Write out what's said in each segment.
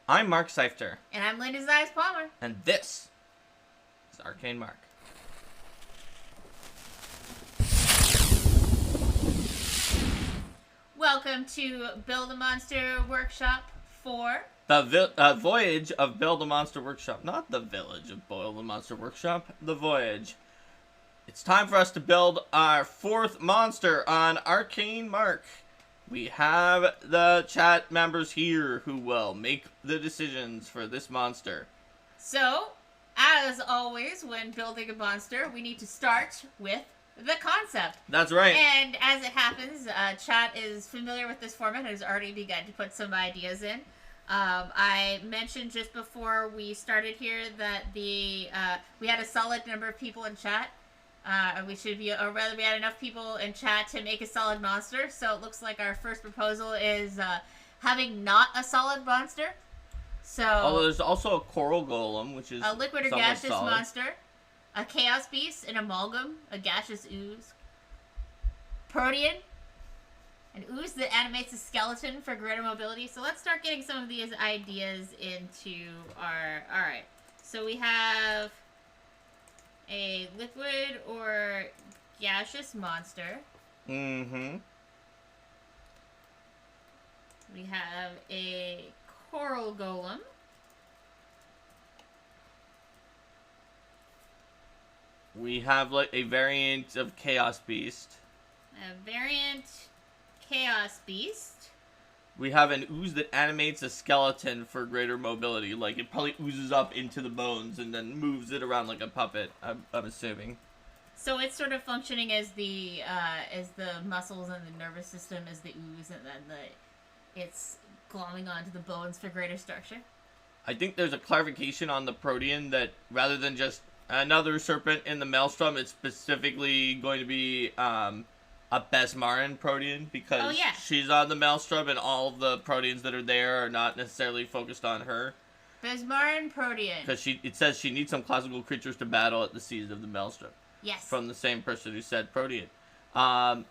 I'm Mark Seifter. And I'm Linda Zayas Palmer. And this is Arcane Mark. Welcome to Build a Monster Workshop 4. The Voyage of Build a Monster Workshop. Not the Village of Build a Monster Workshop. The Voyage. It's time for us to build our fourth monster on Arcane Mark. We have the chat members here who will make the decisions for this monster. So, as always, when building a monster, we need to start with the concept. That's right. And as it happens, chat is familiar with this format and has already begun to put some ideas in. I mentioned just before we started here that we had a solid number of people in chat. We had enough people in chat to make a solid monster. So it looks like our first proposal is having not a solid monster. So although there's also a coral golem, which is a liquid or gaseous solid monster, a chaos beast, an amalgam, a gaseous ooze, protean, an ooze that animates a skeleton for greater mobility. So let's start getting some of these ideas into our. All right. So we have a liquid or gaseous monster. Mm-hmm. We have a coral golem. We have like a variant of Chaos Beast. A variant chaos beast. We have an ooze that animates a skeleton for greater mobility. Like, it probably oozes up into the bones and then moves it around like a puppet, I'm assuming. So it's sort of functioning as the muscles and the nervous system as the ooze, and then it's glomming onto the bones for greater structure. I think there's a clarification on the protean that rather than just another serpent in the maelstrom, it's specifically going to be a Besmarin protean, because she's on the maelstrom and all the proteans that are there are not necessarily focused on her. Besmarin protean. Because it says she needs some classical creatures to battle at the seas of the maelstrom. Yes. From the same person who said protean. That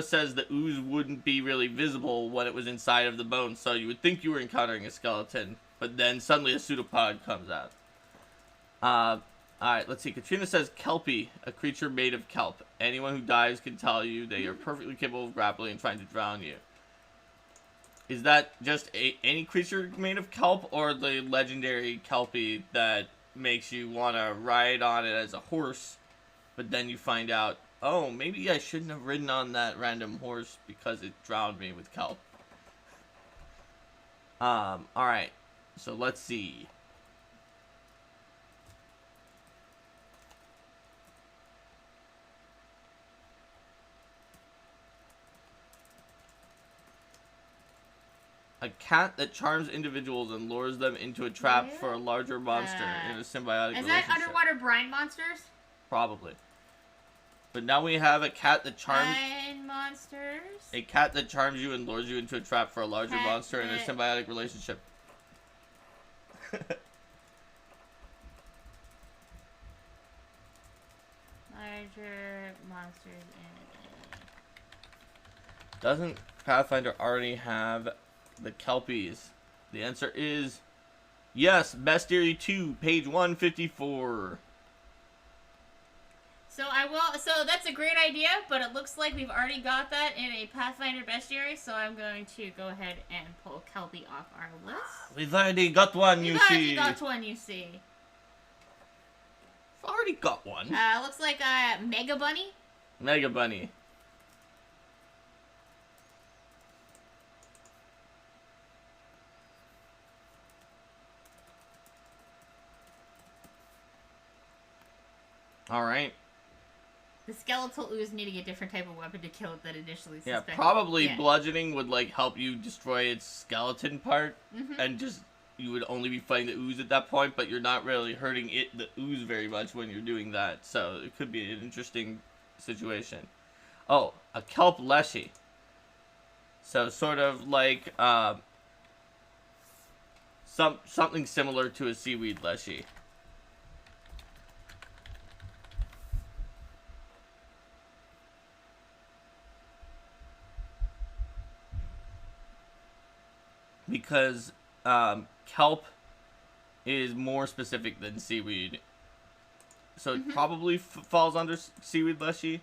says the ooze wouldn't be really visible when it was inside of the bone, so you would think you were encountering a skeleton, but then suddenly a pseudopod comes out. Alright, let's see. Katrina says Kelpie, a creature made of kelp. Anyone who dives can tell you they are perfectly capable of grappling and trying to drown you. Is that just any creature made of kelp, or the legendary Kelpie that makes you want to ride on it as a horse, but then you find out, oh, maybe I shouldn't have ridden on that random horse because it drowned me with kelp. Alright. So let's see. A cat that charms individuals and lures them into a trap for a larger monster in a symbiotic relationship. Is that underwater brine monsters? Probably. But now we have a cat that charms... Brine monsters? A cat that charms you and lures you into a trap for a larger monster in a symbiotic relationship. Larger monsters in... Doesn't Pathfinder already have the Kelpies? The answer is yes. Bestiary 2, page 154. So that's a great idea, but it looks like we've already got that in a Pathfinder bestiary, so I'm going to go ahead and pull Kelpie off our list. We've already got one, you see. We've already got one, you see. We've already got one. Looks like a Mega Bunny. Mega Bunny. Alright. The skeletal ooze needing a different type of weapon to kill it than initially suspected. Yeah, probably bludgeoning would, like, help you destroy its skeleton part. Mm-hmm. And just, you would only be fighting the ooze at that point, but you're not really hurting the ooze very much when you're doing that. So, it could be an interesting situation. Oh, a kelp leshy. So, sort of like, something similar to a seaweed leshy. because kelp is more specific than seaweed. So it probably falls under seaweed leshy.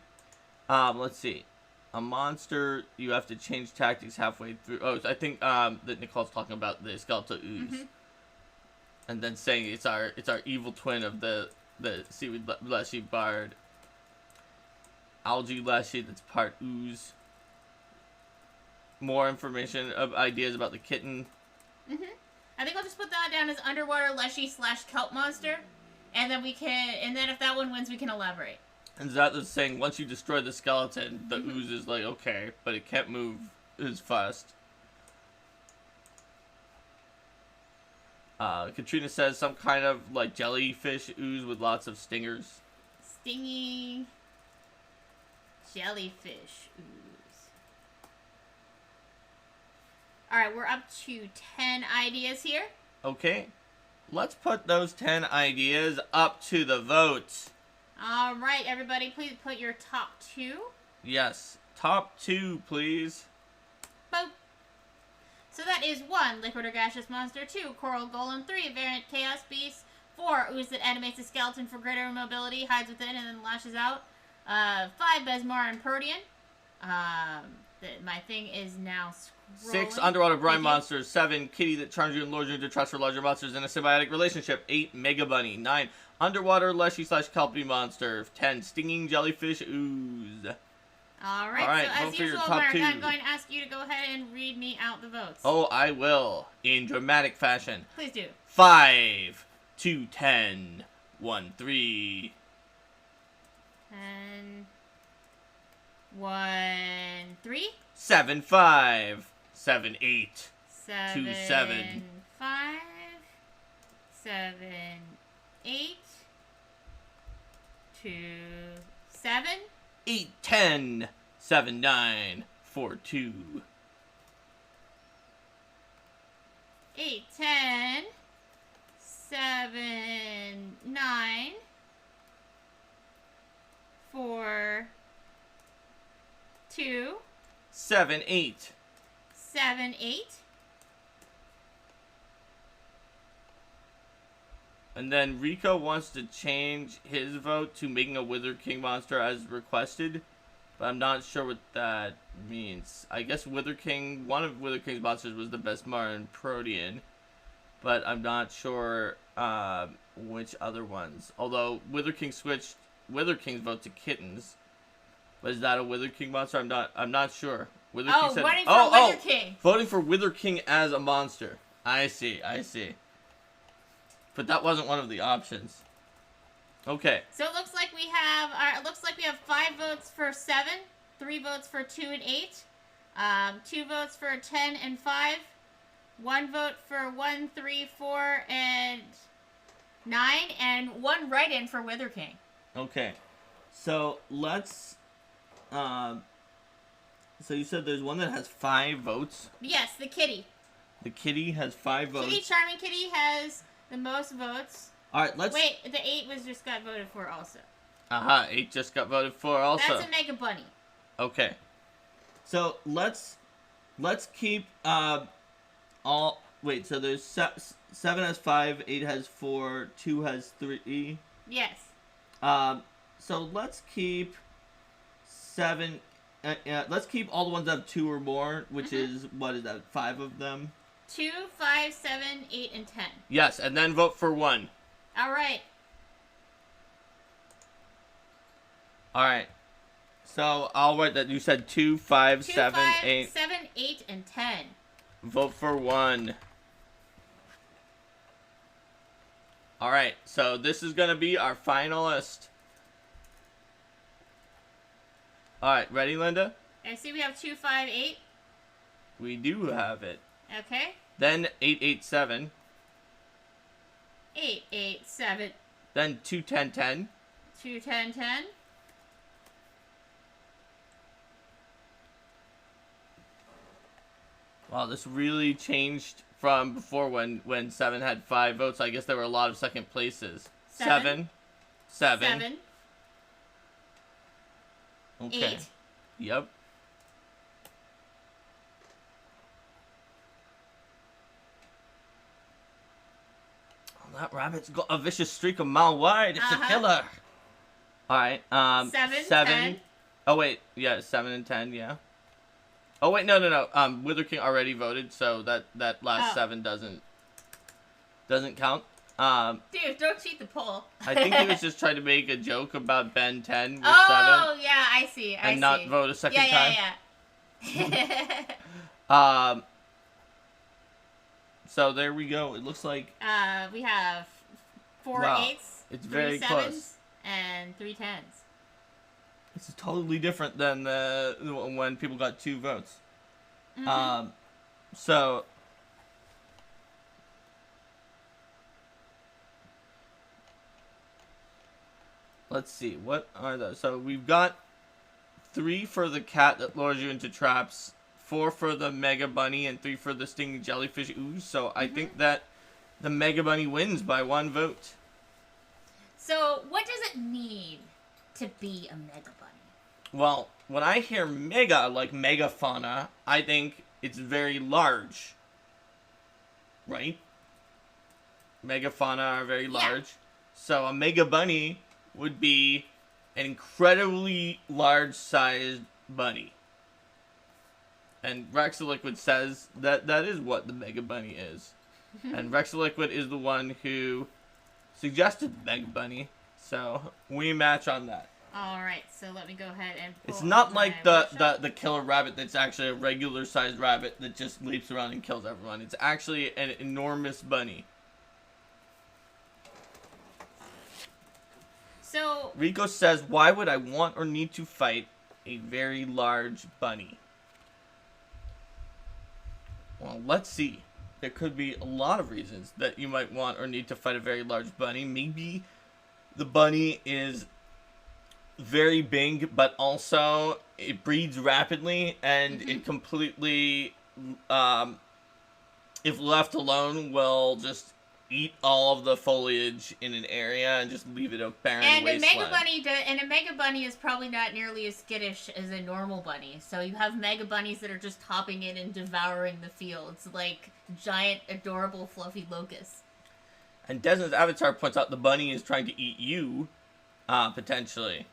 Let's see. A monster, you have to change tactics halfway through. Oh, I think that Nicole's talking about the skeletal ooze. And then saying it's our evil twin of the seaweed leshy bard. Algae leshy, that's part ooze. More information of ideas about the kitten. I think I'll just put that down as underwater leshy / kelp monster, and then if that one wins, we can elaborate. And that is saying once you destroy the skeleton, the ooze is like okay, but it can't move as fast. Katrina says some kind of like jellyfish ooze with lots of stingers. Stingy jellyfish ooze. Alright, we're up to 10 ideas here. Okay. Let's put those 10 ideas up to the vote. Alright, everybody, please put your top 2. Yes. Top 2, please. Boop. So that is 1, liquid or gaseous monster. 2, coral golem. 3, variant chaos beast. 4, ooze that animates a skeleton for greater mobility, hides within, and then lashes out. 5, Besmar and Protean. My thing is now scrolling. 6, underwater brine monsters. 7, kitty that charms you and lures you into trust for larger monsters in a symbiotic relationship. 8, mega bunny. 9, underwater leshy / kelpy monster. 10, stinging jellyfish ooze. Alright, so as usual, Mark, I'm going to ask you to go ahead and read me out the votes. Oh, I will. In dramatic fashion. Please do. 5, 2, 10, 1, 3. 10, 1, 3. 7, 5. 7, 8. 7, 2, 7. 5. 7, 8. 2, 7. 8, 10. 7, 9. 4, 2. 8, 10. 7, 9. 4, 2. 7, 8. 7, 8. And then Rico wants to change his vote to making a Wither King monster as requested. But I'm not sure what that means. I guess Wither King, one of Wither King's monsters was the Besmar and Protean. But I'm not sure which other ones. Although Wither King switched Wither King's vote to kittens. But is that a Wither King monster? I'm not sure. Wither King said, voting for Wither King. Voting for Wither King as a monster. I see. But that wasn't one of the options. Okay. So it looks like we have 5 votes for 7, 3 votes for 2 and 8, 2 votes for 10 and 5, 1 vote for 1, 3, 4, and 9, and 1 write-in for Wither King. Okay. So let's so you said there's one that has 5 votes? Yes, the kitty. The kitty has 5 votes. Charming Kitty has the most votes. Alright, let's... Wait, the 8 just got voted for also. 8 just got voted for also. That's a Mega Bunny. Okay. So, let's keep, all... Wait, so there's 7 has 5, 8 has 4, 2 has 3. Yes. So let's keep 7... let's keep all the ones that have 2 or more, which is, what is that, 5 of them? 2, 5, 7, 8, and 10. Yes, and then vote for 1. Alright. Alright. So, I'll write that you said 2, 5, 7, 8. 7, 8, and 10. Vote for 1. Alright, so this is going to be our finalist. Alright, ready, Linda? I see we have 2, 5, 8. We do have it. Okay. Then 8, 8, 7. 8, 8, 7. Then 2, 10, 10. 2, 10, 10. Wow, this really changed from before when 7 had 5 votes. I guess there were a lot of second places. 7. 7. Okay. 8. Yep. That rabbit's got a vicious streak a mile wide. It's a killer. All right. 7, 10. Oh wait, yeah, 7 and 10, yeah. Oh wait, no. Wither King already voted, so that last 7 doesn't count. Dude, don't cheat the poll. I think he was just trying to make a joke about Ben 10 with 7. Oh, yeah, I see. And not vote a second time. Yeah. So there we go. It looks like we have 4 8s, it's 3 very 7s, close. and 3 10s. This is totally different than when people got 2 votes. Mm-hmm. So let's see. What are those? So we've got 3 for the cat that lures you into traps, 4 for the Mega Bunny, and 3 for the stinging jellyfish ooze. So I think that the Mega Bunny wins by 1 vote. So what does it need to be a Mega Bunny? Well, when I hear mega, like megafauna, I think it's very large. Right? Megafauna are very large. So a Mega Bunny would be an incredibly large-sized bunny. And Rexaliquid says that is what the Mega Bunny is. And Rexaliquid is the one who suggested Mega Bunny. So we match on that. Alright, so let me go ahead and pull It's not up like my the killer rabbit that's actually a regular sized rabbit that just leaps around and kills everyone. It's actually an enormous bunny. So Rico says, why would I want or need to fight a very large bunny? Well, let's see. There could be a lot of reasons that you might want or need to fight a very large bunny. Maybe the bunny is very big, but also it breeds rapidly, and it completely, if left alone, will just eat all of the foliage in an area and just leave it a barren wasteland. A Mega Bunny is probably not nearly as skittish as a normal bunny. So you have Mega Bunnies that are just hopping in and devouring the fields like giant, adorable, fluffy locusts. And Desmond's avatar points out the bunny is trying to eat you, potentially.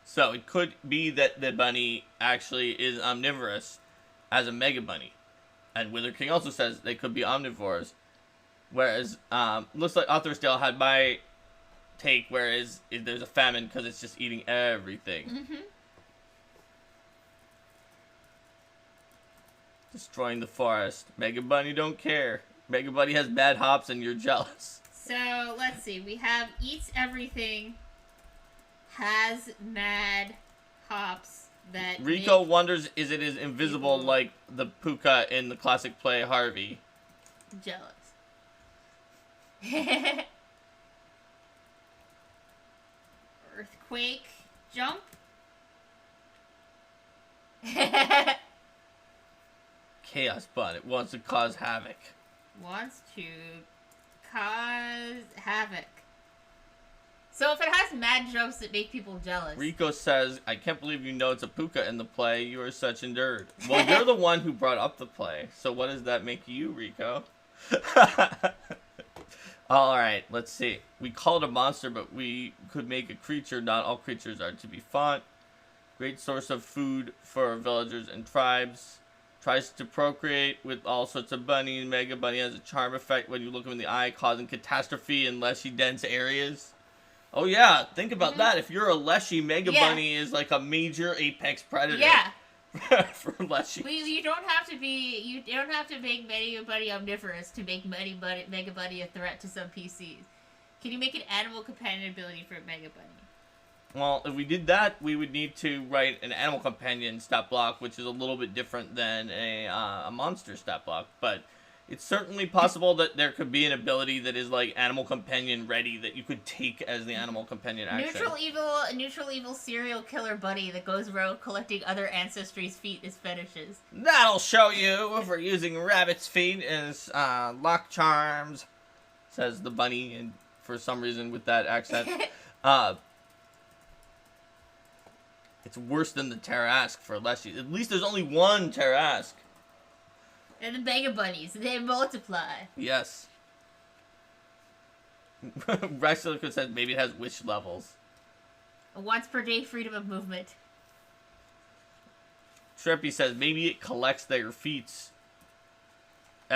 So it could be that the bunny actually is omnivorous as a Mega Bunny. And Wither King also says they could be omnivores. Whereas, looks like Arthur's had my take, whereas there's a famine because it's just eating everything. Destroying the forest. Mega Bunny don't care. Mega Bunny has bad hops and you're jealous. So, let's see. We have eats everything, has mad hops that Rico wonders is it is invisible like the puka in the classic play Harvey. Jealous. Earthquake jump. Chaos Bun. It wants to cause havoc. Wants to cause havoc. So if it has mad jumps that make people jealous. Rico says, I can't believe you know it's a puka in the play. You are such a nerd. Well, you're the one who brought up the play. So what does that make you, Rico? Alright, let's see. We call it a monster, but we could make a creature. Not all creatures are to be fought. Great source of food for villagers and tribes. Tries to procreate with all sorts of bunnies. Mega Bunny has a charm effect when you look him in the eye, causing catastrophe in leshy dense areas. Oh yeah, think about that. If you're a leshy, Mega Bunny is like a major apex predator. Yeah. For leshy. You don't have to make Mega Bunny omnivorous to make Mega Bunny a threat to some PCs. Can you make an animal companion ability for Mega Bunny? Well, if we did that, we would need to write an animal companion stat block, which is a little bit different than a monster stat block. But it's certainly possible that there could be an ability that is like animal companion ready that you could take as the animal companion action. Neutral evil serial killer buddy that goes rogue collecting other ancestry's feet as fetishes. That'll show you if we're using rabbit's feet as lock charms, says the bunny, and for some reason with that accent. It's worse than the Tarrasque for Leshy. At least there's only one Tarrasque. And the Mega Bunnies, they multiply. Yes. Rexilicus says maybe it has wish levels. Once per day freedom of movement. Trippy says maybe it collects their feats.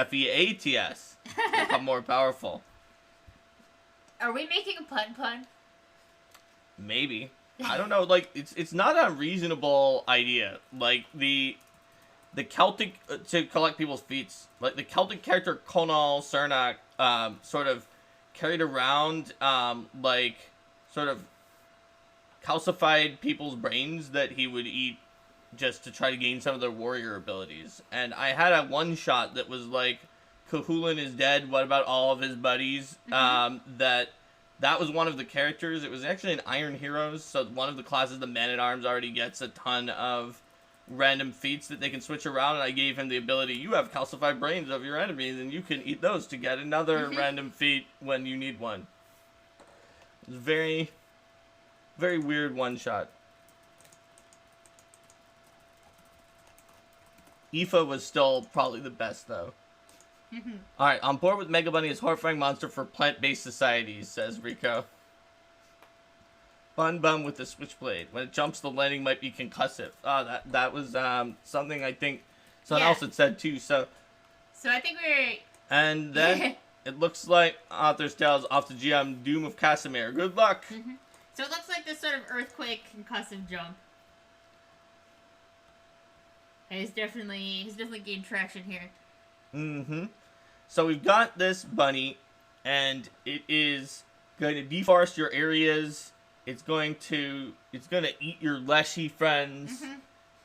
Feats. Become more powerful. Are we making a pun? Maybe. I don't know. Like, it's not a reasonable idea. Like, the Celtic, to collect people's feats. Like, the Celtic character Conal Cernak, sort of carried around, like, sort of calcified people's brains that he would eat just to try to gain some of their warrior abilities. And I had a one-shot that was like, Cahulin is dead, what about all of his buddies? That was one of the characters. It was actually an Iron Heroes, so one of the classes, the Man-at-Arms, already gets a ton of random feats that they can switch around, and I gave him the ability, you have calcified brains of your enemies, and you can eat those to get another random feat when you need one. It was very, very weird one-shot. Aoife was still probably the best, though. Alright, on board with Mega Bunny is horrifying monster for plant-based societies, says Rico. Bun Bum with the switchblade. When it jumps, the landing might be concussive. That was something I think someone else had said, too, so I think we're... And then, it looks like Author's Tales off to GM Doom of Casimir. Good luck! So it looks like this sort of earthquake concussive jump. And he's definitely gained traction here. So we've got this bunny, and it is going to deforest your areas. It's going to eat your leshy friends,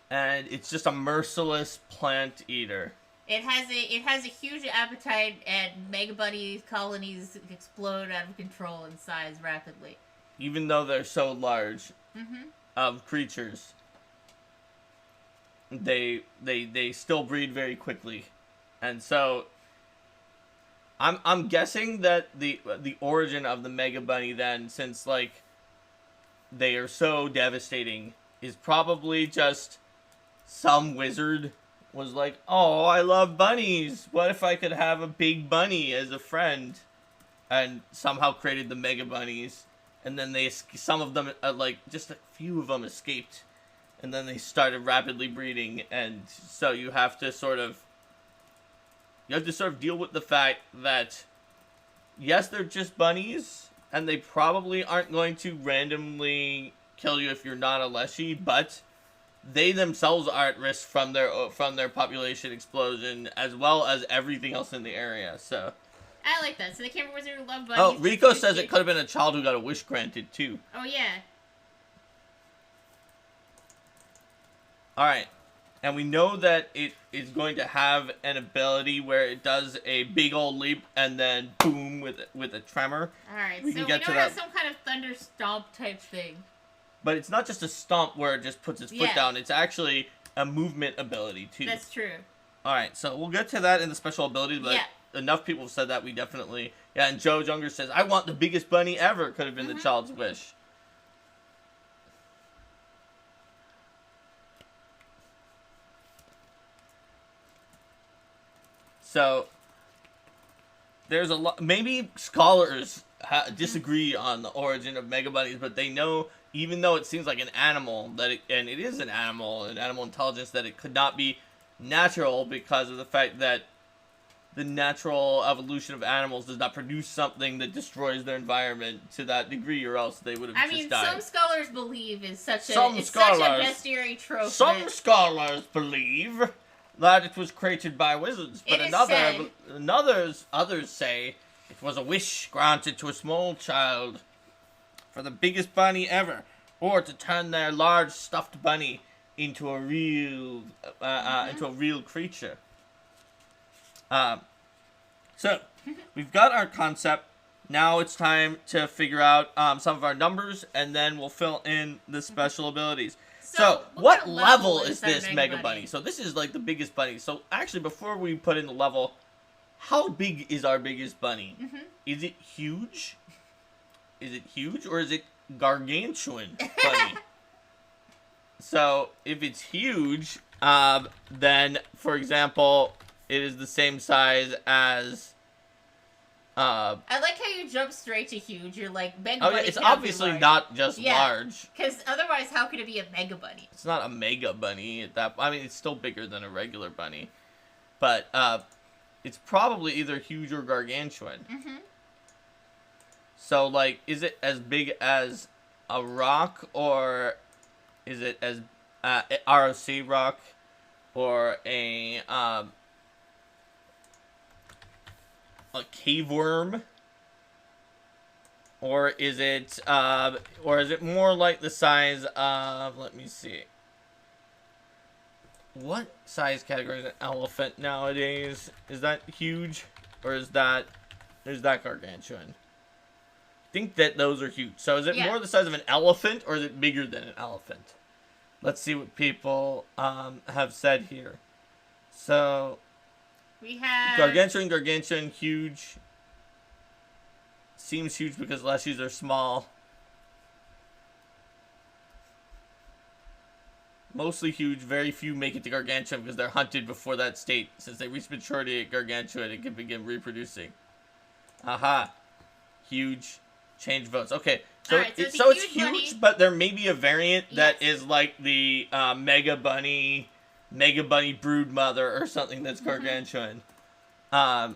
and it's just a merciless plant eater. It has a huge appetite, and Mega Bunny colonies explode out of control in size rapidly. Even though they're so large, of creatures, they still breed very quickly. And so, I'm guessing that the origin of the Mega Bunny then, since like they are so devastating, is probably just some wizard was like, oh, I love bunnies. What if I could have a big bunny as a friend? And somehow created the Mega Bunnies, and then some of them, like just a few of them escaped, and then they started rapidly breeding, and so you have to sort of deal with the fact that, yes, they're just bunnies, and they probably aren't going to randomly kill you if you're not a Leshy, but they themselves are at risk from their population explosion, as well as everything else in the area, so... I like that. So the camera wizard who loved bunnies... Oh, Rico says it could have been a child who got a wish granted, too. Oh, yeah. Alright. And we know that it is going to have an ability where it does a big old leap and then boom with a tremor. Alright, so we know it has some kind of thunder stomp type thing. But it's not just a stomp where it just puts its foot down. It's actually a movement ability, too. That's true. Alright, so we'll get to that in the special abilities, but enough people have said that we definitely... Yeah, and Joe Junger says, I want the biggest bunny ever. Could have been the child's wish. So, there's a lot... Maybe scholars disagree on the origin of Mega Bunnies, but they know, even though it seems like an animal, and it is an animal intelligence, that it could not be natural because of the fact that the natural evolution of animals does not produce something that destroys their environment to that degree, or else they would have just died. Some scholars believe is such a bestiary trope. Some scholars believe that it was created by wizards, but others say it was a wish granted to a small child for the biggest bunny ever, or to turn their large stuffed bunny into a real creature. So we've got our concept. Now it's time to figure out some of our numbers, and then we'll fill in the special abilities. So what level is this Mega Bunny? So this is like the biggest bunny. So actually, before we put in the level, how big is our biggest bunny? Is it huge? Is it huge, or is it gargantuan bunny? So if it's huge, then, for example, it is the same size as Uh, I like how you jump straight to huge. You're like, Mega oh Bunny yeah, it's cannot be obviously large. not just Yeah. large. Because otherwise, how could it be a Mega Bunny? It's not a mega bunny. I mean, it's still bigger than a regular bunny, but it's probably either huge or gargantuan. Mm-hmm. So, like, is it as big as a rock, or is it as ROC rock, or a cave worm, or is it more like the size of? Let me see. What size category is an elephant nowadays? Is that huge, or is that gargantuan? I think that those are huge. So is it more the size of an elephant, or is it bigger than an elephant? Let's see what people have said here. So we have gargantuan, huge. Seems huge because leshies are small. Mostly huge. Very few make it to gargantuan because they're hunted before that state. Since they reach maturity at gargantuan, it can begin reproducing. Aha. Huge. Change votes. Okay. So, right, so it's huge bunny. huge, but there may be a variant that is like the Mega Bunny brood mother or something that's gargantuan. So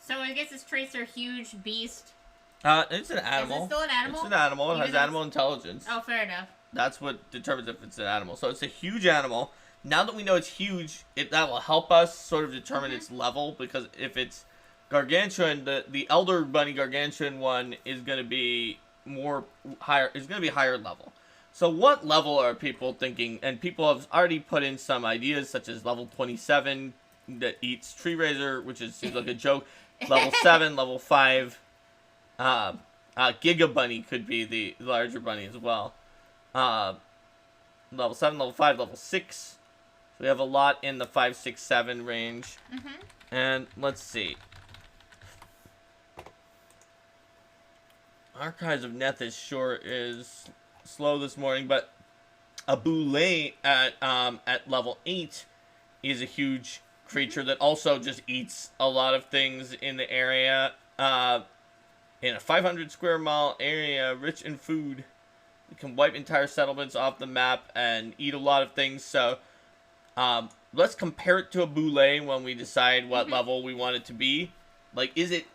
I guess its traits are huge, beast. It's an animal. Is it still an animal? It's an animal. It Even has animal intelligence. Oh, fair enough. That's what determines if it's an animal. So it's a huge animal. Now that we know it's huge, that will help us sort of determine its level, because if it's gargantuan, the elder bunny gargantuan one is going to be higher. Is going to be higher level. So what level are people thinking? And people have already put in some ideas, such as level 27 that eats tree raiser, which seems like a joke. Level 7, level 5. Giga Bunny could be the larger bunny as well. Level 7, level 5, level 6. So we have a lot in the 5, 6, 7 range. And let's see. Archives of Nethys sure is slow this morning, but a boule at level 8 is a huge creature that also just eats a lot of things in the area. In a 500 square mile area rich in food, it can wipe entire settlements off the map and eat a lot of things. So let's compare it to a boule when we decide what level we want it to be. Like, is it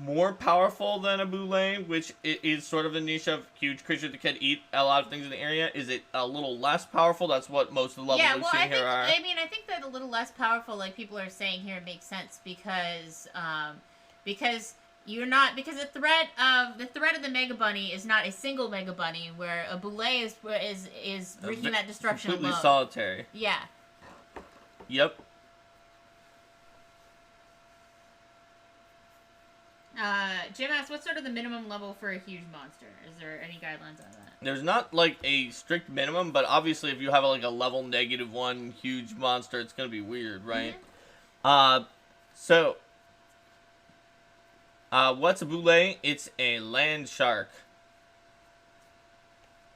more powerful than a boule, which is sort of a niche of huge creatures that can eat a lot of things in the area? Is it a little less powerful? That's what most of the levels we've seen here are. I mean, I think that a little less powerful, like people are saying here, makes sense because you're not, because the threat of the Mega Bunny is not a single Mega Bunny, where a boule is wreaking that destruction completely alone. Solitary. Yeah. Yep. Jim asks, what's sort of the minimum level for a huge monster? Is there any guidelines on that? There's not like a strict minimum, but obviously if you have like a level -1 huge monster, it's gonna be weird, right? So what's a boule? It's a land shark.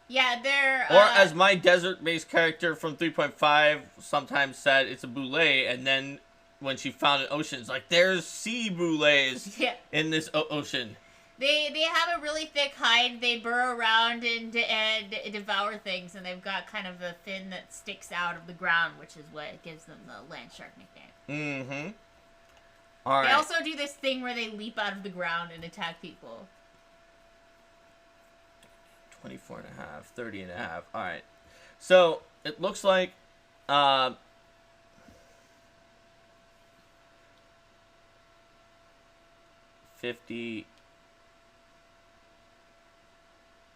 Yeah, they're or as my desert-based character from 3.5 sometimes said, it's a boule, and then when she found an ocean, it's like, there's sea boules in this ocean. They have a really thick hide. They burrow around and devour things, and they've got kind of a fin that sticks out of the ground, which is what gives them the land shark nickname. All right. They also do this thing where they leap out of the ground and attack people. 24 and a half, 30 and a half. All right. So it looks like 50.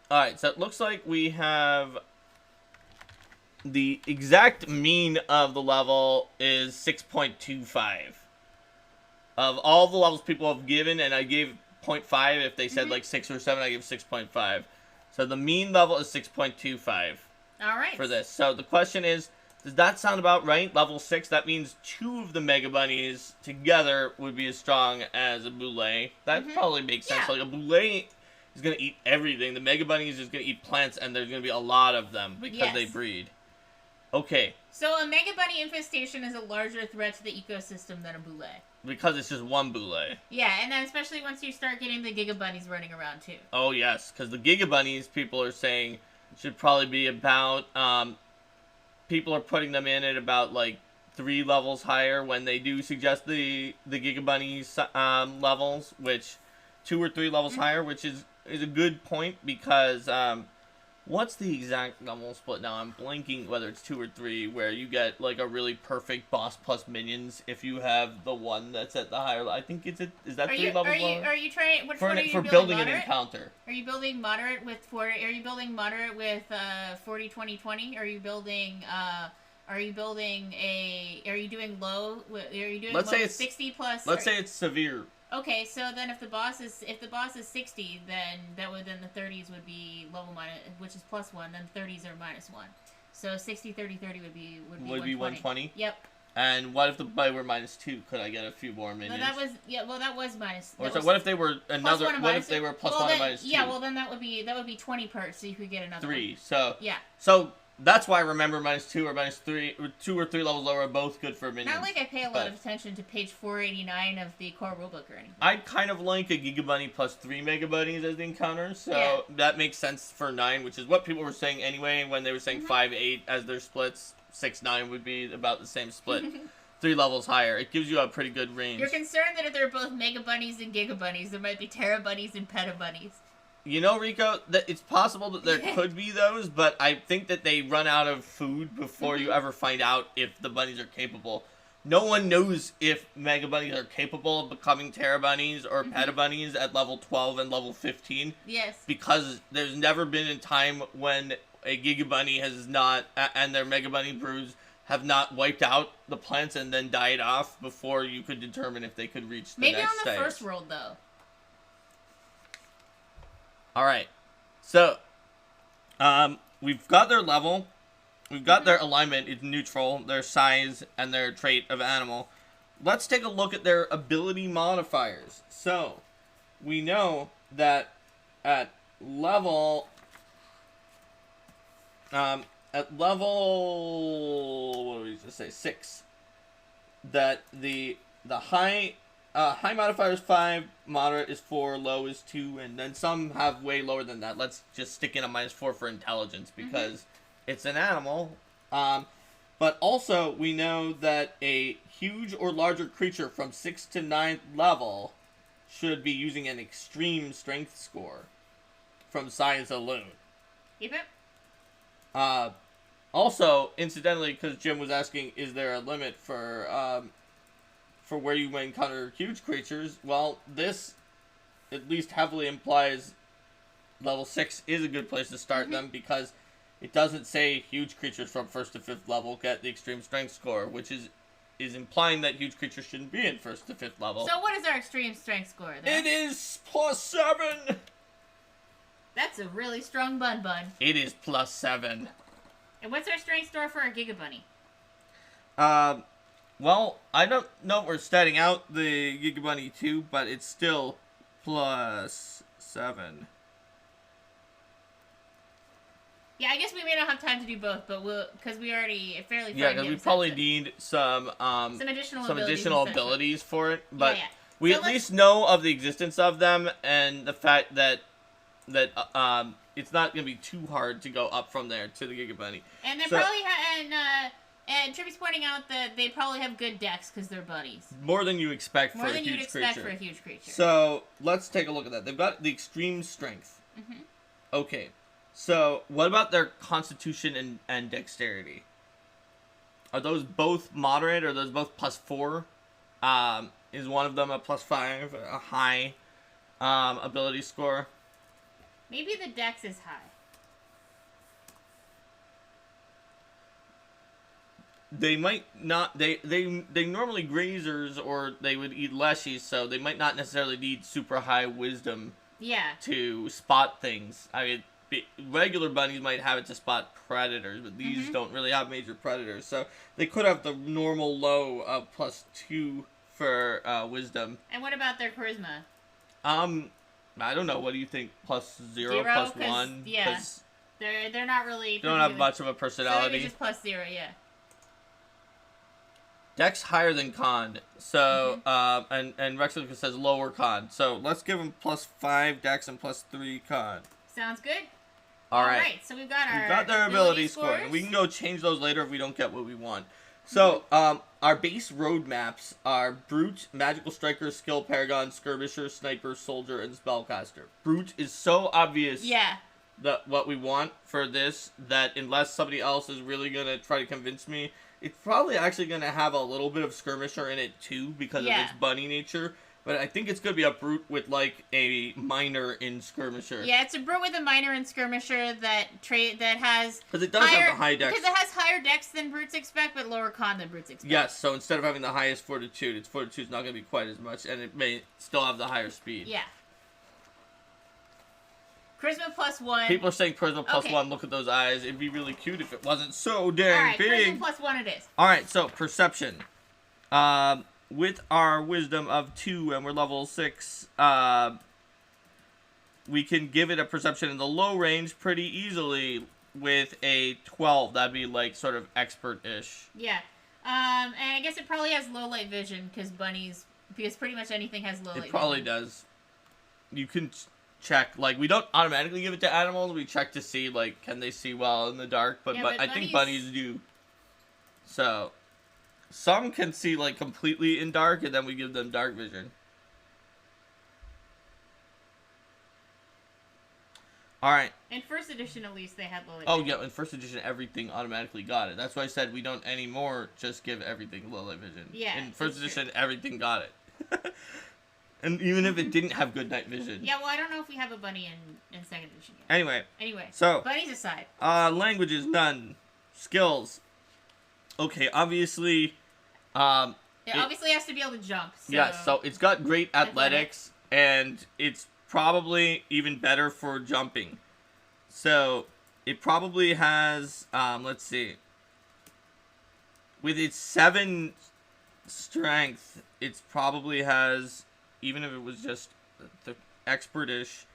All right, so it looks like we have the exact mean of the level is 6.25. Of all the levels people have given, and I gave 0.5 if they said like 6 or 7, I gave 6.5. So the mean level is 6.25. All right. For this. So the question is, does that sound about right? Level 6, that means 2 of the Mega Bunnies together would be as strong as a boule. That probably makes sense. Like a boule is going to eat everything. The Mega Bunny is just going to eat plants, and there's going to be a lot of them because they breed. Okay, So a Mega Bunny infestation is a larger threat to the ecosystem than a boule. because it's just one boule. Yeah, and then especially once you start getting the Giga Bunnies running around too. Oh yes, because the Giga Bunnies, people are saying, should probably be about. People are putting them in at about like 3 levels higher when they do suggest the Giga Bunnies levels, which 2 or 3 levels higher, which is a good point because what's the exact level split now? I'm blanking whether it's 2 or 3, where you get like a really perfect boss plus minions if you have the one that's at the higher. I think is that 3 levels lower? Are you trying? Which For, one are you for building? building an Moderate? encounter. Are you building moderate with 40? Are you building moderate with 40 20 20? Are you building Are you building Are you doing low? Are you doing Let's say low it's 60 plus? Let's say it's severe. Okay, so then if the boss is 60, then the 30s would be level minus, which is +1. Then 30s are -1. So 60, 30, 30 would be 120. Yep. And what if the bite were -2? Could I get a few more minions? No, that was minus. Or so what if they were another? What if they were +1 then, and -2? Yeah, well then that would be 20 perks, so you could get another 3. one. So Yeah. So that's why I remember -2 or -3, or 2 or 3 levels lower are both good for minions. Not like I pay a lot of attention to page 489 of the core rulebook or anything. I kind of like a Giga Bunny plus 3 Mega Bunnies as the encounter, so Yeah. that makes sense for 9, which is what people were saying anyway when they were saying 5, 8 as their splits. 6, 9 would be about the same split. 3 levels higher. It gives you a pretty good range. You're concerned that if they're both Mega Bunnies and Giga Bunnies, there might be Terra Bunnies and Peta Bunnies. You know, Rico, that it's possible that there could be those, but I think that they run out of food before you ever find out if the bunnies are capable. No one knows if Mega Bunnies are capable of becoming Terra Bunnies or Peta Bunnies at level 12 and level 15. Yes. Because there's never been a time when a Giga Bunny has not, and their Mega Bunny brews have not wiped out the plants and then died off before you could determine if they could reach the Maybe next on the stage. first world, though. Alright, so, we've got their level, we've got their alignment, it's neutral, their size, and their trait of animal. Let's take a look at their ability modifiers. So, we know that at level, what do we just say, 6, that the high modifier is 5, moderate is 4, low is 2, and then some have way lower than that. Let's just stick in a -4 for intelligence because it's an animal. But also, we know that a huge or larger creature from 6th to 9th level should be using an extreme strength score from size alone. Yep. Also, incidentally, because Jim was asking, is there a limit for where you may encounter huge creatures? Well, this at least heavily implies level 6 is a good place to start them because it doesn't say huge creatures from 1st to 5th level get the extreme strength score, which is implying that huge creatures shouldn't be in 1st to 5th level. So what is our extreme strength score then? It is +7! That's a really strong bun. It is +7. And what's our strength score for our Giga Bunny? Well, I don't know if we're statting out the Giga Bunny 2, but it's still +7. Yeah, I guess we may not have time to do both, but because we already fairly. Yeah, because we probably need some additional abilities for it, but we at least know of the existence of them and the fact that it's not going to be too hard to go up from there to the Giga Bunny. And they probably and Trippy's pointing out that they probably have good decks because they're buddies. More than you expect for a huge creature. More than you'd expect for a huge creature. So let's take a look at that. They've got the extreme strength. Okay. So, what about their constitution and dexterity? Are those both moderate, or are those both +4? Is one of them a +5, a high ability score? Maybe the dex is high. They might not, they normally grazers, or they would eat leshies, so they might not necessarily need super high wisdom to spot things. I mean, regular bunnies might have it to spot predators, but these don't really have major predators. So they could have the normal low of +2 for wisdom. And what about their charisma? I don't know. What do you think? +0, +1? Yeah. They're not really. They don't have much of a So personality. maybe just +0, yeah. Dex higher than con. So, and Rexica says lower con. So let's give him +5 Dex and +3 con. Sounds good. All right. So we've got their ability score. And we can go change those later if we don't get what we want. So, our base roadmaps are Brute, Magical Striker, Skill Paragon, Skirmisher, Sniper, Soldier, and Spellcaster. Brute is so obvious. Yeah. That what we want for this, that unless somebody else is really going to try to convince me, it's probably actually going to have a little bit of Skirmisher in it too because of its bunny nature. But I think it's going to be a Brute with like a minor in Skirmisher. Yeah, it's a Brute with a minor in Skirmisher that has... Because it does have the high dex. Because it has higher dex than Brutes expect, but lower con than Brutes expect. Yes, so instead of having the highest Fortitude, its Fortitude's not going to be quite as much, and it may still have the higher speed. Yeah. Charisma +1. People are saying Charisma +1. Look at those eyes. It'd be really cute if it wasn't so dang big. Charisma +1 it is. Alright, so Perception. With our Wisdom of 2 and we're level 6, we can give it a Perception in the low range pretty easily with a 12. That'd be like sort of expert-ish. Yeah. And I guess it probably has low light vision because pretty much anything has low light vision. It probably does. You can check, like, we don't automatically give it to animals. We check to see, like, can they see well in the dark, but I think bunnies do. So, some can see, like, completely in dark, and then we give them dark vision. Alright. In first edition, at least, they had low light vision. vision. Oh, yeah, in first edition, everything automatically got it. That's why I said we don't anymore just give everything low light vision. Yeah. In first edition, everything got it. And even if it didn't have good night vision. Yeah, well, I don't know if we have a bunny in second edition yet. Anyway. So. Bunnies aside. Languages, none. Skills. Okay, obviously. It obviously has to be able to jump. So. Yeah, so it's got great athletics, and it's probably even better for jumping. So, it probably has, let's see. With its 7 strength, it probably has, even if it was just the expert-ish,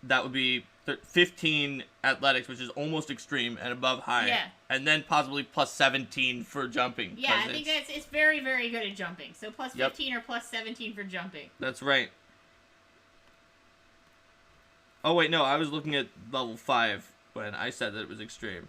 that would be 15 athletics, which is almost extreme and above high. Yeah. And then possibly plus 17 for jumping. Yeah, I think it's very, very good at jumping. So plus 15 or plus 17 for jumping. That's right. Oh, wait, no, I was looking at level 5 when I said that it was extreme.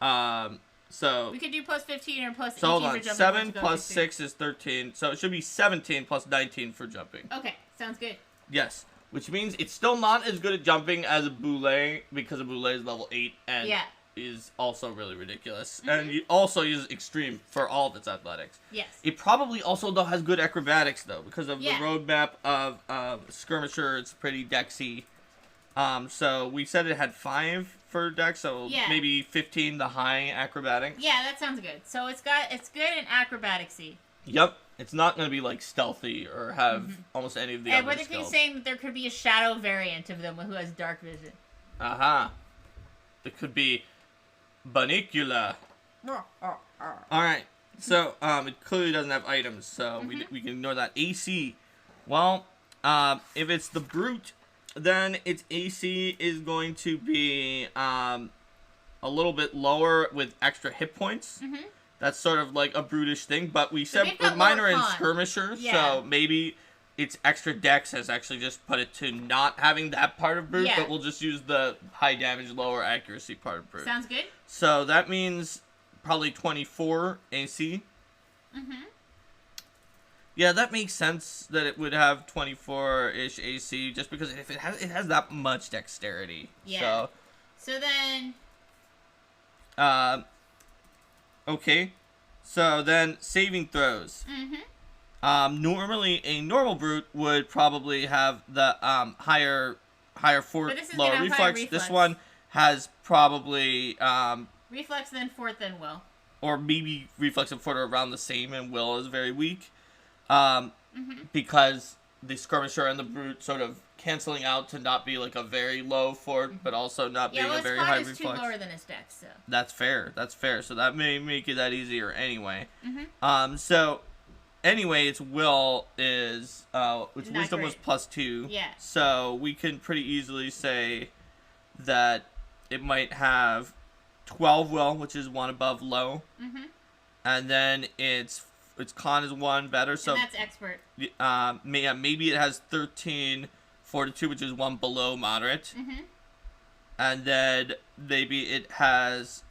So... We could do plus 15 or plus 18 so hold on, for jumping. 7 plus 6 is 13, so it should be 17 plus 19 for jumping. Okay, sounds good. Yes, which means it's still not as good at jumping as a Boule, because a Boule is level 8 and is also really ridiculous. Mm-hmm. And it also uses extreme for all of its athletics. Yes. It probably also though has good acrobatics though, because of the roadmap of Skirmisher. It's pretty dexy. So we said it had 5 for dex, so maybe 15 the high acrobatics. Yeah, that sounds good. So it's good in acrobaticsy. Yep. It's not going to be like stealthy or have almost any of the other skills. And we're saying that there could be a shadow variant of them who has dark vision. Aha. It could be Bunicula. Alright. So, it clearly doesn't have items, so we can ignore that. AC. Well, if it's the Brute, then its AC is going to be a little bit lower with extra hit points. That's sort of like a brutish thing, but we said with minor and skirmisher, so maybe its extra dex has actually just put it to not having that part of brute, but we'll just use the high damage, lower accuracy part of brute. Sounds good. So that means probably 24 AC. Yeah, that makes sense that it would have 24-ish AC, just because if it has that much dexterity. Yeah. So then. Okay. So then saving throws. Normally a normal brute would probably have the higher fort, lower reflex. This one has probably reflex, then fort, then will. Or maybe reflex and fort are around the same, and will is very weak. Because the skirmisher and the brute sort of canceling out to not be like a very low fort, but also not being a very high reflex. Yeah, well, its con is too lower than its dex, so. That's fair. That's fair. So that may make it that easier anyway. So anyway, its will is its wisdom was +2. Yeah. So we can pretty easily say that it might have 12 will, which is one above low. Mm-hmm. And then its con is one better. So and that's expert. Maybe it has 13 fortitude, which is one below moderate. Mm-hmm. And then maybe it has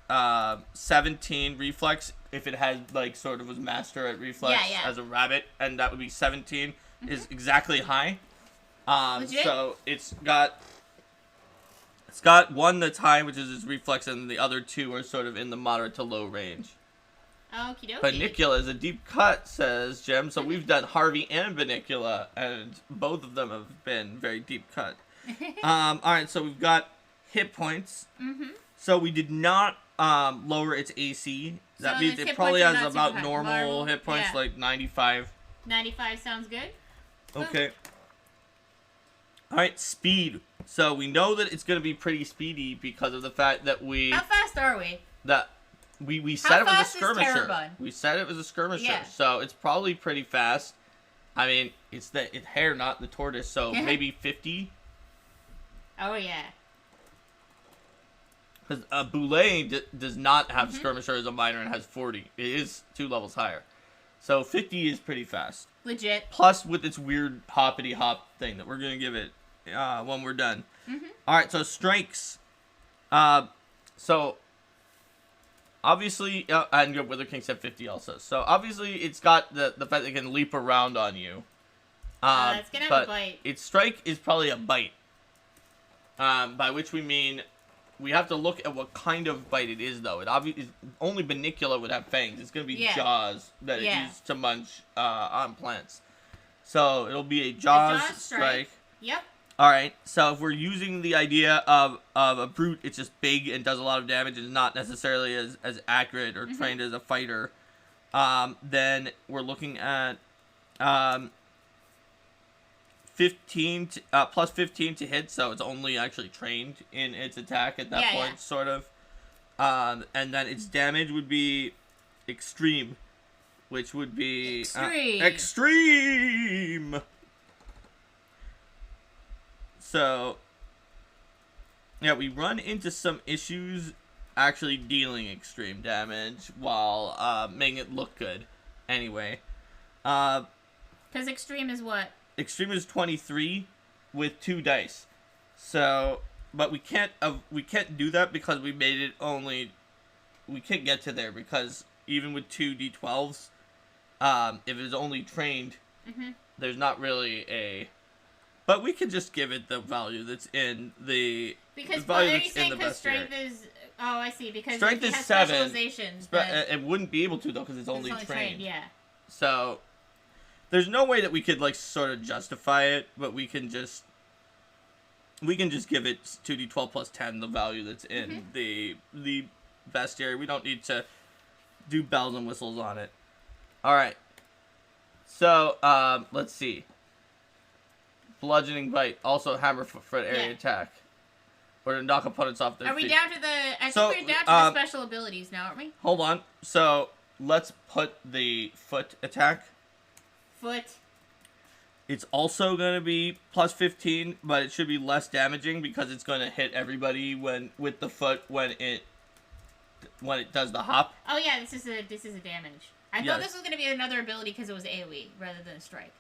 17 reflex if it had like sort of was master at reflex as a rabbit, and that would be 17 is exactly high. Legit? So it's got one that's high, which is its reflex, and the other two are sort of in the moderate to low range. Okie dokie. Banicula is a deep cut, says Jim. So we've done Harvey and Banicula, and both of them have been very deep cut. All right, so we've got hit points. Mm-hmm. So we did not lower its AC. That So means its it hit probably points are has not about super high. normal hit points, Yeah. like 95. 95 sounds good. Okay. All right, speed. So we know that it's going to be pretty speedy because of the fact that How fast are we? We said it was a fast is skirmisher. Terrabun? We said it was a skirmisher. Yeah. So it's probably pretty fast. I mean, it's hare, not the tortoise. So maybe 50. Oh yeah. Because Boulay does not have skirmisher as a minor and has 40. It is 2 levels higher. So 50 is pretty fast. Legit. Plus with its weird hoppity hop thing that we're going to give it when we're done. Alright, so strikes. So obviously, and your Wither King said 50 also. So obviously it's got the fact that it can leap around on you. It's going to have a bite. Its strike is probably a bite. By which we mean we have to look at what kind of bite it is, though. It obviously only Banicula would have fangs. It's going to be jaws that it uses to munch on plants. So it'll be a jaws strike. Yep. All right. So if we're using the idea of a brute, it's just big and does a lot of damage and is not necessarily as accurate or trained as a fighter, then we're looking at 15 plus 15 to hit, so it's only actually trained in its attack at that point, sort of. And then its damage would be extreme, which would be extreme. So yeah, we run into some issues actually dealing extreme damage while making it look good. Anyway, because extreme is what? Extreme is 23 with 2 dice. So, but we can't do that because we made it only. We can't get to there because even with 2 d12s, if it's only trained, there's not really a. But we can just give it the value that's in the. Because value are you that's saying in the because strength is? Oh, I see. Because strength it is has 7. Specializations. It wouldn't be able to though because it's only trained. Yeah. So. There's no way that we could like sort of justify it, but we can just give it 2d12 plus 10, the value that's in the bestiary. We don't need to do bells and whistles on it. All right. So let's see. Bludgeoning bite, also hammer foot area attack, or to knock opponents off their feet. Are we down to the? I think we're down to the special abilities now, aren't we? Hold on. So let's put the foot attack. Foot. It's also going to be plus 15, but it should be less damaging because it's going to hit everybody with the foot when it does the hop. Oh yeah, this is a damage. I thought this was going to be another ability because it was AoE rather than a strike.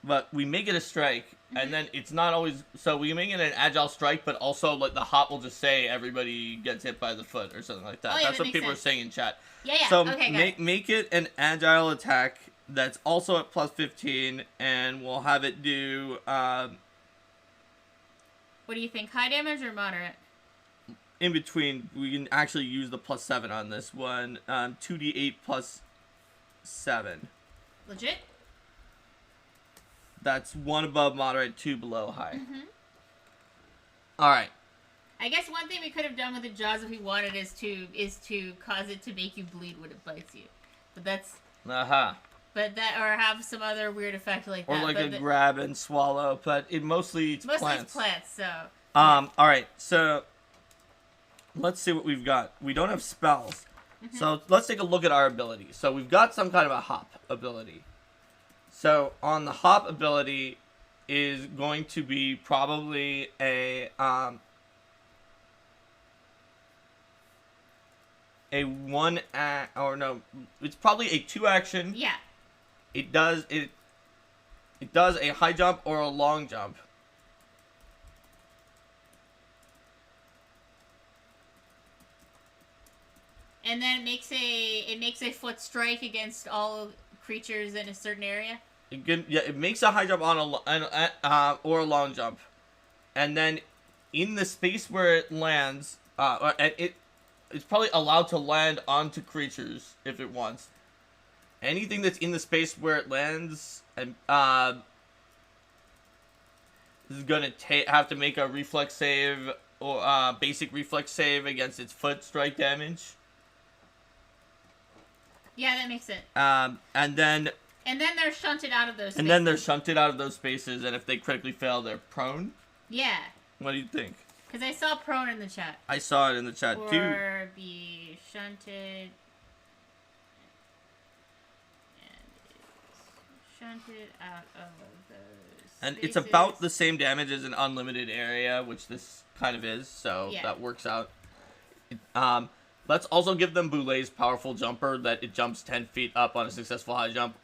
But we make it a strike, and then it's not always. So we make it an agile strike, but also like the hop will just say everybody gets hit by the foot or something like that. Oh, yeah, that's what people are saying in chat. Yeah. So okay, make it an agile attack. That's also at plus 15, and we'll have it do. What do you think? High damage or moderate? In between, we can actually use the plus 7 on this one. 2d8 plus 7. Legit? That's 1 above moderate, 2 below high. Alright. I guess one thing we could have done with the jaws if we wanted is to cause it to make you bleed when it bites you. But that's. But that, or have some other weird effect like that. Or like a grab and swallow, but it mostly it's plants. Mostly it's plants, so. Alright, so let's see what we've got. We don't have spells. So let's take a look at our abilities. So we've got some kind of a hop ability. So on the hop ability is going to be probably a a or no, it's probably a 2-action. Yeah. It does a high jump or a long jump. And then it makes a foot strike against all creatures in a certain area. It makes a high jump or a long jump, and then in the space where it lands, it's probably allowed to land onto creatures if it wants. Anything that's in the space where it lands and is gonna have to make a reflex save or basic reflex save against its foot strike damage. Yeah, that makes sense. And then they're shunted out of those spaces. And then they're shunted out of those spaces, and if they critically fail, they're prone. Yeah. What do you think? Because I saw prone in the chat. I saw it in the chat, too. Or be shunted. And it's shunted out of those And spaces. it's about the same damage as an unlimited area, which this kind of is, so that works out. Let's also give them Boulet's powerful jumper, that it jumps 10 feet up on a successful high jump,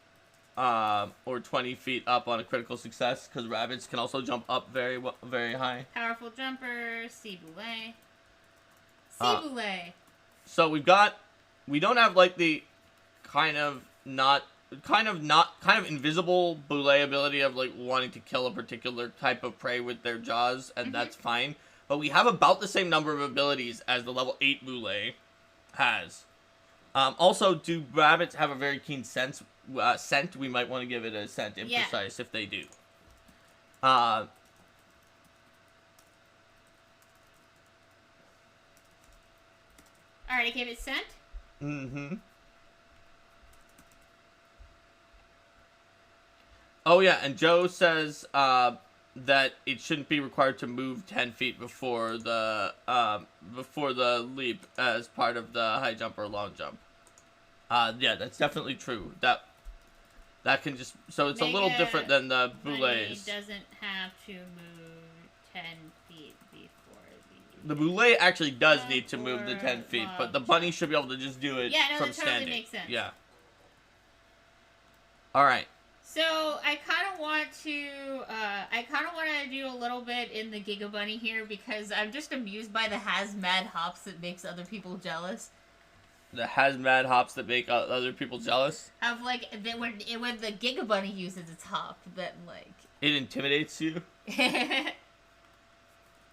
or 20 feet up on a critical success, because rabbits can also jump up very high. Powerful jumper, C Boulet. C Boulet. So we don't have like the kind of invisible Boulet ability of like wanting to kill a particular type of prey with their jaws, and that's fine. But we have about the same number of abilities as the level 8 Boulet has. Also, do rabbits have a very keen scent? We might want to give it a scent imprecise if they do. Alright, I gave it scent? Mm-hmm. Oh yeah, and Joe says that it shouldn't be required to move 10 feet before the leap as part of the high jump or long jump. Yeah, that's definitely true. That can just... So it's a little different than the Boulets. It doesn't have to move 10 feet before the Boulet actually does need to move the 10 feet, but the bunny should be able to just do it from standing. Totally makes sense. Yeah. Alright. So I kind of want to do a little bit in the Giga Bunny here, because I'm just amused by the hazmat hops that makes other people jealous. The hazmat hops that make other people jealous? Of like, when the Giga Bunny uses its hop, then like... It intimidates you?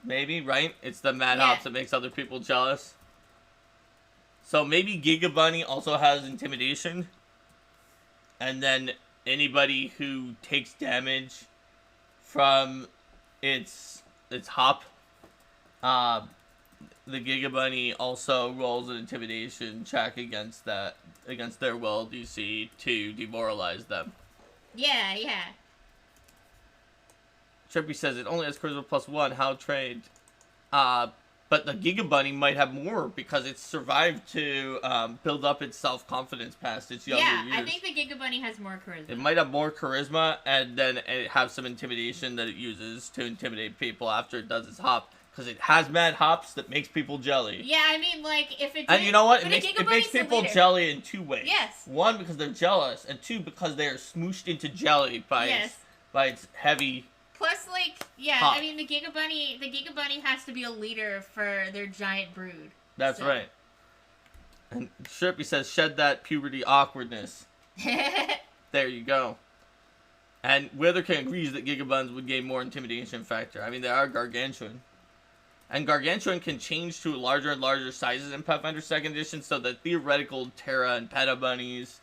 Maybe, right? It's the mad hops that makes other people jealous. So maybe Giga Bunny also has intimidation. And then anybody who takes damage from its hop, the Giga Bunny also rolls an intimidation check against their will DC to demoralize them. Yeah. Trippy says it only has charisma +1. How trained? But the Giga Bunny might have more because it's survived to build up its self-confidence past its younger years. Yeah, I think the Giga Bunny has more charisma. It might have more charisma, and then it have some intimidation that it uses to intimidate people after it does its hop. Because it has mad hops that makes people jelly. Yeah, I mean, like, if it And you know what? It makes people jelly in 2 ways. Yes. 1, because they're jealous, and 2, because they are smooshed into jelly by its heavy... Plus, like, hop. I mean, the Giga Bunny has to be a leader for their giant brood. That's right. And Shirpy says, shed that puberty awkwardness. There you go. And Witherking agrees that Gigabuns would gain more intimidation factor. I mean, they are gargantuan. And gargantuan can change to larger and larger sizes in Pathfinder 2nd Edition, so that theoretical Terra and Peta bunnies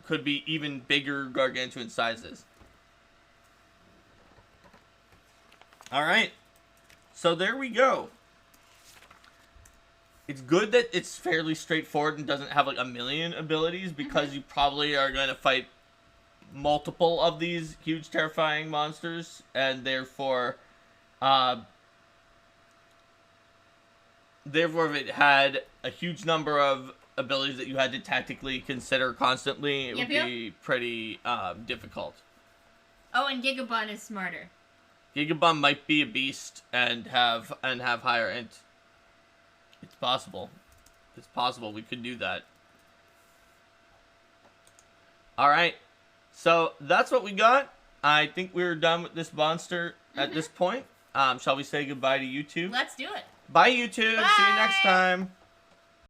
could be even bigger gargantuan sizes. Alright. So there we go. It's good that it's fairly straightforward and doesn't have like a million abilities, because you probably are going to fight multiple of these huge terrifying monsters, and therefore if it had a huge number of abilities that you had to tactically consider constantly, it would be pretty difficult. Oh, and Gigabun is smarter. Gigabun might be a beast and have higher int. It's possible. It's possible we could do that. Alright. So, that's what we got. I think we're done with this monster at this point. Shall we say goodbye to YouTube? Let's do it. Bye, YouTube. Bye. See you next time.